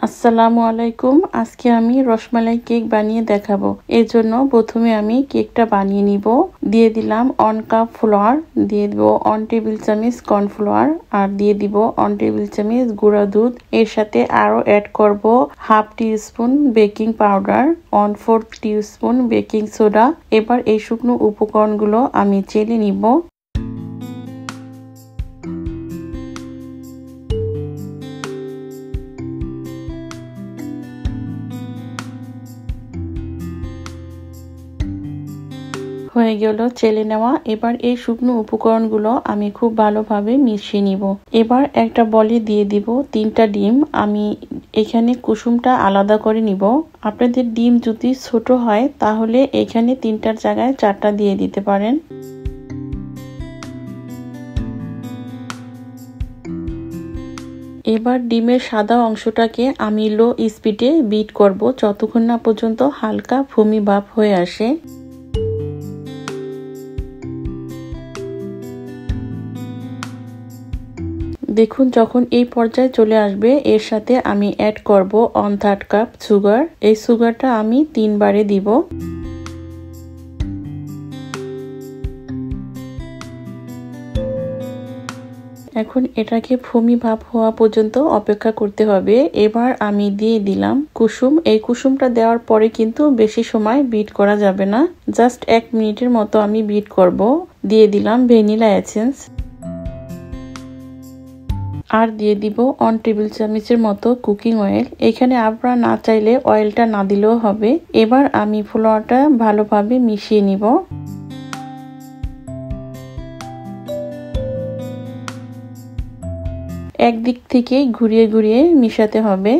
আসসালামু আলাইকুম। আজকে আমি রসমালাই কেক বানিয়ে দেখাবো। এর জন্য প্রথমে আমি কেকটা বানিয়ে নিব। দিয়ে দিলাম 1 কাপ ফ্লাওয়ার, দিয়ে দিব 1 টেবিল চামচ কর্নফ্লাওয়ার, আর দিয়ে দিব 1 টেবিল চামচ গুঁড়া দুধ। এর সাথে আরো অ্যাড করব half teaspoon baking powder, 1/4 teaspoon baking soda. এবার এই শুকনো উপকরণগুলো আমি চেলে নিব। হয়ে গেল চেলে নেওয়া। এবার এই শুকনো উপকরণগুলো আমি খুব ভালোভাবে মিশিয়ে নিব। এবার একটা বলে দিয়ে দিব 3টা ডিম। আমি এখানে কুসুমটা আলাদা করে নিব। আপনাদের ডিম যদি ছোট হয় তাহলে এখানে 3টার জায়গায় 4টা দিয়ে দিতে পারেন। এবার ডিমের সাদা অংশটাকে আমি লো স্পিডে বিট করব যতক্ষণ না পর্যন্ত হালকা ফোমি ভাব হয়ে আসে। দেখুন যখন এই পর্যায়ে চলে আসবে এর সাথে আমি অ্যাড করব 1/3 কাপ সুগার। এই সুগারটা আমি 3 বারে দিব। এখন এটাকে ফোমি ভাব হওয়া পর্যন্ত অপেক্ষা করতে হবে। এবার আমি দিয়ে দিলাম কুসুম। এই কুসুমটা দেওয়ার পরে কিন্তু বেশি সময় বিট করা যাবে না, জাস্ট 1 মিনিটের মতো আমি বিট করব। দিয়ে দিলাম ভ্যানিলা এসেন্স, আর দিয়ে দিব 1 টেবিল চামচের মতো কুকিং অয়েল। এখানে আপনারা না চাইলে অয়েলটা না দিলেও হবে। এবার আমি ফ্লাওয়ারটা ভালোভাবে মিশিয়ে নিব। একদিক থেকে ঘুরিয়ে ঘুরিয়ে মিশাতে হবে।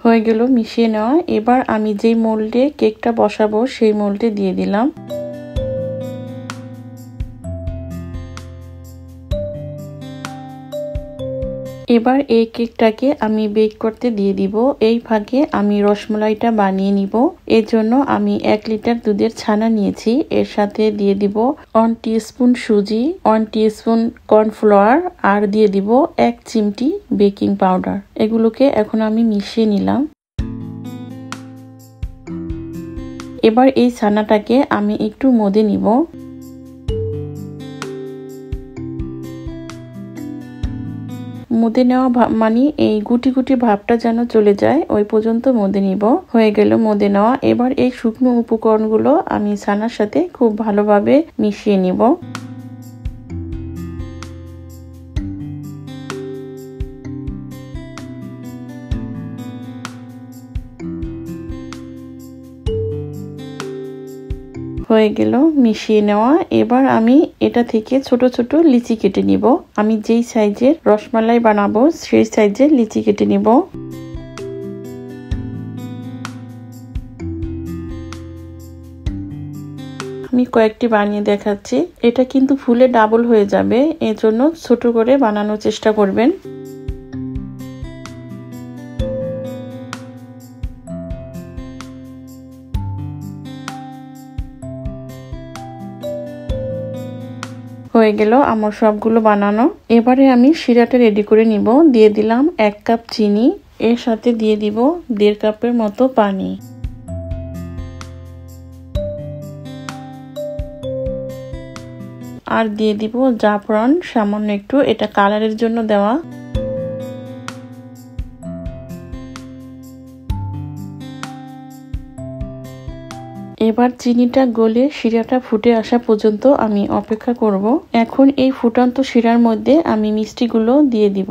হয়ে গেল মিশিয়ে নেওয়া। এবার আমি যেই মোল্ডে কেকটা বসাবো সেই মোল্ডে দিয়ে দিলাম। এবার এই কেকটাকে আমি বেক করতে দিয়ে দিব। এই ফাঁকে আমি রসমালাইটা বানিয়ে নিব। এর জন্য আমি 1 লিটার দুধের ছানা নিয়েছি। এর সাথে দিয়ে দিব 1 টিস্পুন সুজি, 1 টিস্পুন কর্নফ্লাওয়ার, আর দিয়ে দিব 1 চিমটি বেকিং পাউডার। এগুলোকে এখন আমি মিশিয়ে নিলাম। এবার এই ছানাটাকে আমি একটু মধে নিব। মধে নেওয়া মানে এই গুটি গুটি ভাবটা যেন চলে যায় ওই পর্যন্ত মধে নিব। হয়ে গেল মধে নেওয়া। এবার এই শুকনো উপকরণগুলো আমি ছানার সাথে খুব ভালোভাবে মিশিয়ে নিব। হয়ে গেল মিশিয়ে নেওয়া। এবার আমি এটা থেকে ছোট ছোট লিচি কেটে নিব। আমি যেই সাইজের রসমালাই বানাবো সেই সাইজের লিচি কেটে নিব। আমি কয়েকটি বানিয়ে দেখাচ্ছি। এটা কিন্তু ফুলে ডাবল হয়ে যাবে, এজন্য ছোট করে বানানোর চেষ্টা করবেন। হয়ে গেল আমার সবগুলো বানানো। এবারে আমি শিরাটা রেডি করে নিব। দিয়ে দিলাম 1 কাপ চিনি, এর সাথে দিয়ে দিব 1.5 কাপের মতো পানি, আর দিয়ে দিব জাফরান সামান্য একটু, এটা কালারের জন্য দেওয়া। এবার চিনিটা গলে শিরাটা ফুটে আসা পর্যন্ত আমি অপেক্ষা করব। এখন এই ফুটন্ত শিরার মধ্যে আমি মিষ্টিগুলো দিয়ে দিব।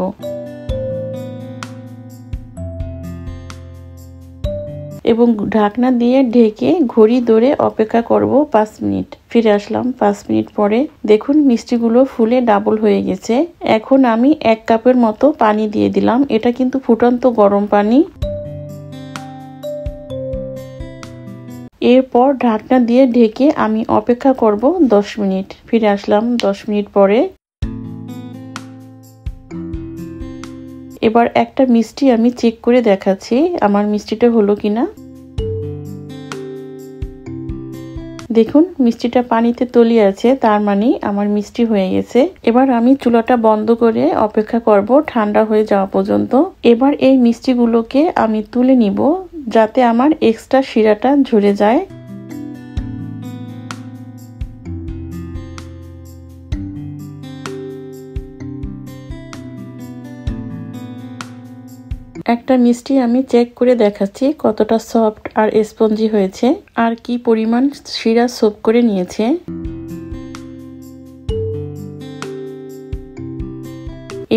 এবং ঢাকনা দিয়ে ঢেকে ঘড়ি ধরে অপেক্ষা করব 5 মিনিট। ফিরে আসলাম 5 মিনিট পরে। দেখুন মিষ্টিগুলো ফুলে ডাবল হয়ে গেছে। এখন আমি 1 কাপের মতো পানি দিয়ে দিলাম। এটা কিন্তু ফুটন্ত গরম পানি। এরপর ঢাকনা দিয়ে ঢেকে আমি অপেক্ষা করব 10 মিনিট। ফিরে আসলাম 10 মিনিট পরে। এবার একটা মিষ্টি আমি চেক করে দেখাচ্ছি আমার মিষ্টিটা হলো কিনা। দেখুন মিষ্টিটা পানিতে তলিয়ে আছে, তার মানে আমার মিষ্টি হয়ে গেছে। এবার আমি চুলাটা বন্ধ করে অপেক্ষা করব ঠান্ডা হয়ে যাওয়া পর্যন্ত। এবার এই মিষ্টিগুলোকে আমি তুলে নিব যাতে আমার এক্সট্রা শিরাটা ঝরে যায়। একটা মিষ্টি আমি চেক করে দেখাচ্ছি কতটা সফট আর স্পঞ্জি হয়েছে আর কি পরিমাণ শিরা সোপ করে নিয়েছে।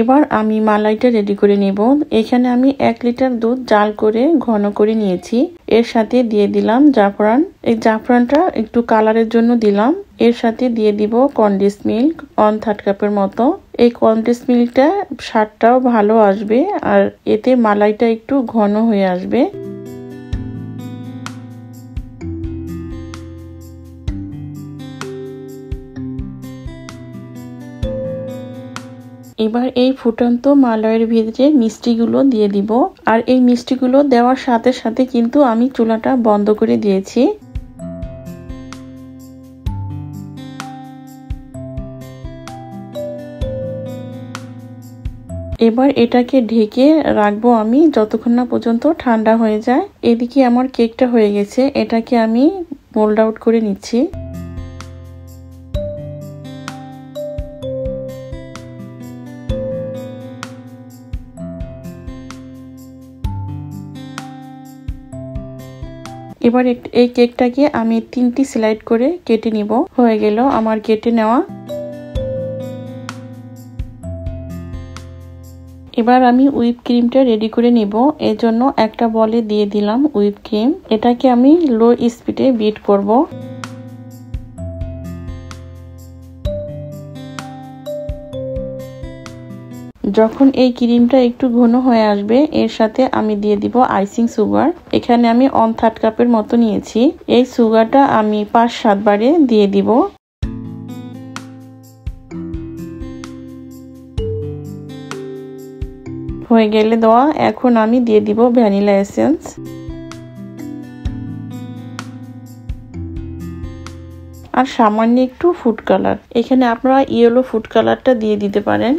এবার আমি মালাইটা রেডি করে নেব। এখানে আমি 1 লিটার দুধ জাল করে ঘন করে নিয়েছি। এর সাথে দিয়ে দিলাম জাফরান। এই জাফরানটা একটু কালারের জন্য দিলাম। এর সাথে দিয়ে দিব কনডেন্স মিল্ক 1/3 কাপের মতো। এই কনডেন্স মিল্কটা স্বাদটাও ভালো আসবে আর এতে মালাইটা একটু ঘন হয়ে আসবে। এবার এই ফুটন্ত মালাইয়ের ভিতরে মিষ্টিগুলো দিয়ে দিব আর এই মিষ্টিগুলো দেওয়ার সাথে সাথে কিন্তু আমি চুলাটা বন্ধ করে দিয়েছি। এবার এটাকে ঢেকে রাখবো আমি যতক্ষণ না পর্যন্ত ঠান্ডা হয়ে যায়। এদিকে আমার কেকটা হয়ে গেছে, এটাকে আমি মোল্ড আউট করে নিচ্ছি। এবার এই কেকটাকে আমি 3টি স্লাইড করে কেটে নিব। হয়ে গেল আমার কেটে নেওয়া। এবার আমি হুইপ ক্রিমটা রেডি করে নিব। এর জন্য একটা বলে দিয়ে দিলাম হুইপ ক্রিম। এটাকে আমি লো স্পিডে বিট করব। যখন এই ক্রিমটা একটু ঘন হয়ে আসবে এর সাথে আমি দিয়ে দিব আইসিং সুগার। এখানে আমি 1/3 কাপের মতো নিয়েছি। এই সুগারটা আমি 5-7 বারে দিয়ে দিব। হয়ে গেলে দেওয়া, এখন আমি দিয়ে দিব ভ্যানিলা এসেন্স। আর সামান্য একটু ফুড কালার। এখানে আপনারা ইয়েলো ফুড কালারটা দিয়ে দিতে পারেন।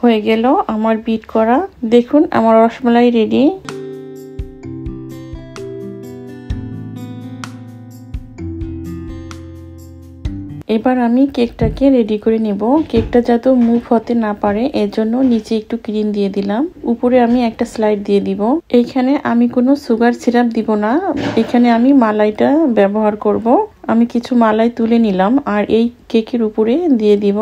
হয়ে গেল আমার বিট করা। দেখুন আমার রসমালাই রেডি। এবার আমি কেকটাকে রেডি করে নেব। কেকটা যাতে মুভ হতে না পারে এর জন্য নিচে একটু ক্রিম দিয়ে দিলাম, উপরে আমি একটা স্লাইড দিয়ে দিব। এইখানে আমি কোনো সুগার সিরাপ দিব না, এখানে আমি মালাইটা ব্যবহার করব। আমি কিছু মালাই তুলে নিলাম আর এই কেকের উপরে দিয়ে দিব।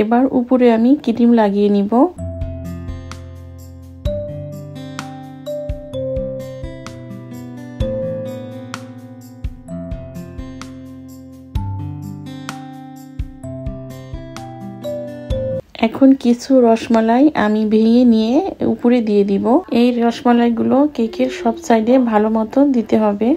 এবার উপরে আমি ক্রিম লাগিয়ে নিব। এখন কিছু রসমালাই আমি ভেঙে নিয়ে উপরে দিয়ে দিব। এই রসমালাইগুলো কেকের সব সাইডে ভালো মতো দিতে হবে।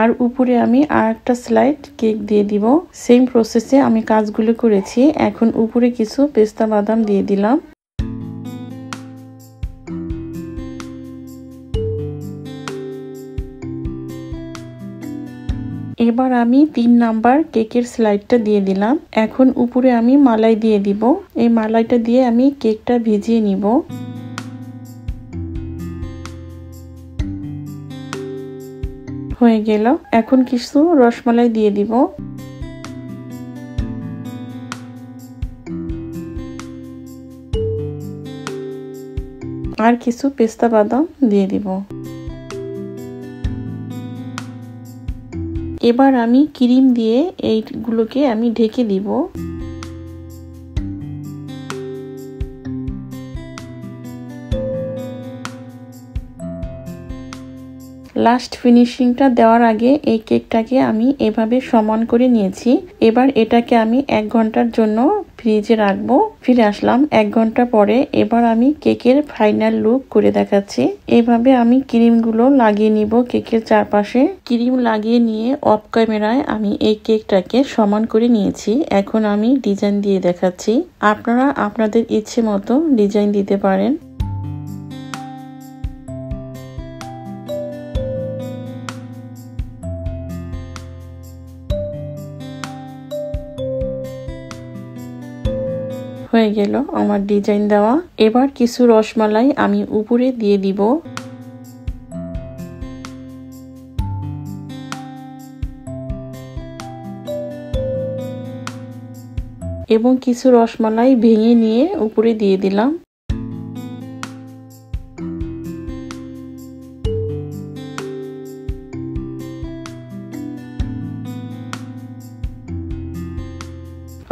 আর উপরে আমি আর একটা স্লাইড কেক দিয়ে দিব। সেম প্রসেসে আমি কাজগুলো করেছি। এখন উপরে কিছু পেস্তা বাদাম দিয়ে দিলাম। এবার আমি 3 নাম্বার কেকের স্লাইডটা দিয়ে দিলাম। এখন উপরে আমি মালাই দিয়ে দিব। এই মালাইটা দিয়ে আমি কেকটা ভিজিয়ে নিব। হয়ে গেল। এখন কিছু রসমালাই দিয়ে দিব। আর কিছু পেস্তা বাদাম দিয়ে দিব। এবার আমি ক্রিম দিয়ে এইগুলোকে আমি ঢেকে দিব। লাস্ট ফিনিশিংটা দেওয়ার আগে এই কেকটাকে আমি এভাবে সমান করে নিয়েছি। এবার এটাকে আমি 1 ঘন্টার জন্য ফ্রিজে রাখবো। ফিরে আসলাম 1 ঘন্টা পরে। এবার আমি কেকের ফাইনাল লুক করে দেখাচ্ছি। এভাবে আমি ক্রিমগুলো লাগিয়ে নিব কেকের চারপাশে। ক্রিম লাগিয়ে নিয়ে অফ ক্যামেরায় আমি এই কেকটাকে সমান করে নিয়েছি। এখন আমি ডিজাইন দিয়ে দেখাচ্ছি। আপনারা আপনাদের ইচ্ছে মতো ডিজাইন দিতে পারেন। হয়ে গেল আমার ডিজাইন দেওয়া। এবার কিছু রসমালাই আমি উপরে দিয়ে দিব। এবং কিছু রসমালাই ভেঙে নিয়ে উপরে দিয়ে দিলাম।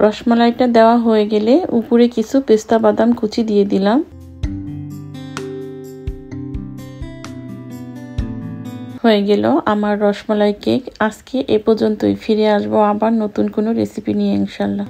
রসমালাইটা দেওয়া হয়ে গেলে উপরে কিছু পেস্তা বাদাম কুচি দিয়ে দিলাম। হয়ে গেল আমার রসমালাই কেক। আজকে এ পর্যন্তই। ফিরে আসবো আবার নতুন কোনো রেসিপি নিয়ে ইনশাল্লাহ।